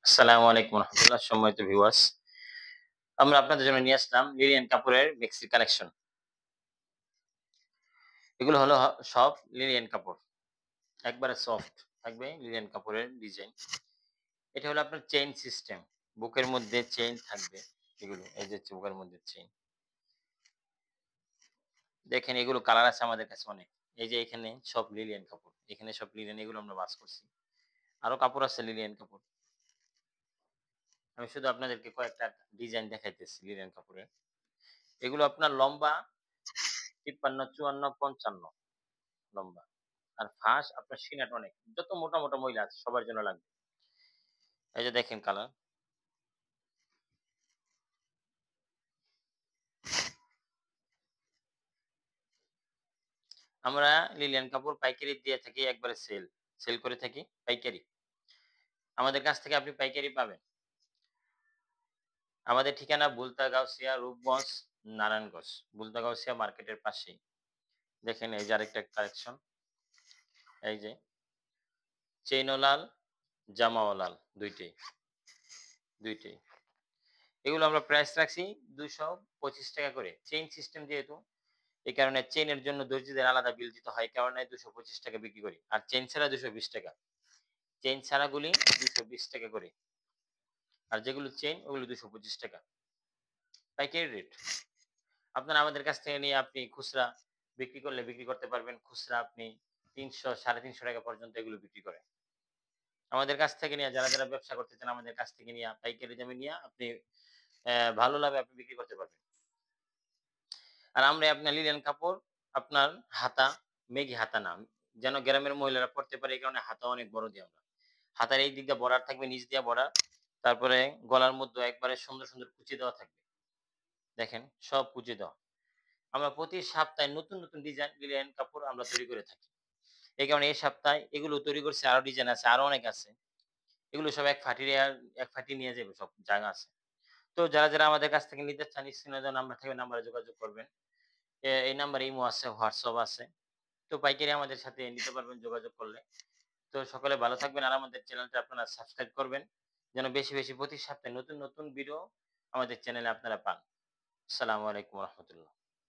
আসসালামু আলাইকুম রহমতুল্লাহ। সম্মানিত ভিউয়ার্স, আমরা আপনাদের জন্য নিয়ে আসলাম লিলিয়ান কাপুরের মেক্সি কালেকশন। এগুলো হলো সব লিলিয়ান কাপড়, একবারে সফট থাকবে লিলিয়ান কাপড়ের ডিজাইন। এটা হলো আপনার চেইন সিস্টেম, বুকের মধ্যে চেইন থাকবে। এগুলো এই যে বুকের মধ্যে চেইন, দেখেন এগুলো কালার আছে আমাদের কাছে অনেক। এই যে এখানে সব লিলিয়ান কাপড়, এখানে সব লিলিয়ান, এগুলো আমরা বাস করছি। আরো কাপড় আছে লিলিয়ান কাপড়। আমি শুধু আপনাদেরকে কয়েকটা ডিজাইন দেখাইতেছি লিলিয়ান কাপড়ের। এগুলো আপনার লম্বা 53, 54, 55 লম্বা। আর ফাঁস আপনার সিনাটা অনেক। যত মোটা, মোটা মহিলা আছে সবার জন্য লাগবে। এই যে দেখেন কালার। আমরা লিলিয়ান কাপড় পাইকারি দিয়ে থাকি, একবারে সেল করে থাকি পাইকারি। আমাদের কাছ থেকে আপনি পাইকারি পাবেন। আমাদের ঠিকানা বুলতা-গাউসিয়া, রূপগঞ্জ, নারায়ণগঞ্জ। বুলতা-গাউসিয়া মার্কেটের পাশেই। দেখেন এই যে আরেকটা কালেকশন। এই যে চেইনও লাল, জামাও লাল, ২ টেই। ২ টেই। এগুলো আমরা প্রাইস রাখছি ৳২২৫ করে। চেইন সিস্টেম যেহেতু, এই কারণে চেইনের জন্য দর্জিদের আলাদা বিল দিতে হয়। এই কারণে ৳২২৫ বিক্রি করি। আর চেইন ছাড়া ৳২২০। চেইন ছাড়াগুলি ৳২২০ করে। আর যেগুলো চেইন ওগুলো ৳২25। পাইকারি রেট। আপনারা আমাদের কাছ থেকে নিয়ে আপনি খুচরা বিক্রি করলে বিক্রি করতে পারবেন। খুচরা আপনি ৳৩০০, ৳৩৫০ পর্যন্ত এগুলো বিক্রি করে। আমাদের কাছ থেকে নিয়ে যারা ব্যবসা করতে চান আমাদের কাছ থেকে নিয়ে পাইকারি দামে নিয়ে আপনি ভালো লাভে আপনি বিক্রি করতে পারবেন। আর আমরা আপনার লিনেন কাপড়, আপনার হাতা, মেঘি হাতা না। যেন গ্রামের মহিলারা পড়তে পারে এই কারণে হাতা অনেক বড় দিই আমরা। হাতার এই দিক দিয়ে বর্ডার থাকবে, নিচ দিয়ে বর্ডার। তারপরে গলার মধ্যে একবারে সুন্দর, সুন্দর কুচি দেওয়া থাকবে। দেখেন সব কুচি দেওয়া। আমরা প্রতি সপ্তাহে নতুন, নতুন ডিজাইন লিনেন কাপড় আমরা তৈরি করে থাকি। এই কারণে এই সপ্তাহে এগুলো তৈরি করছি, আরো ডিজাইন আছে, আরো অনেক আছে। এগুলো সব এক ফাটি নিয়ে যাবে, সব জায়গা আছে। তো যারা আমাদের কাছ থেকে নিতে চান স্ক্রিনে দেওয়া নাম্বার থাকবে, নাম্বারে যোগাযোগ করবেন। এই নাম্বারে ইমো আছে, হোয়াটসঅ্যাপ আছে। তো পাইকারি আমাদের সাথে নিতে পারবেন যোগাযোগ করলে। তো সকলে ভালো থাকবেন আর আমাদের চ্যানেলটা আপনারা সাবস্ক্রাইব করবেন। যেন বেশি, বেশি প্রতি সপ্তাহে নতুন, নতুন ভিডিও আমাদের চ্যানেলে আপনারা পান। আসসালামু আলাইকুম ওয়া রাহমাতুল্লাহ।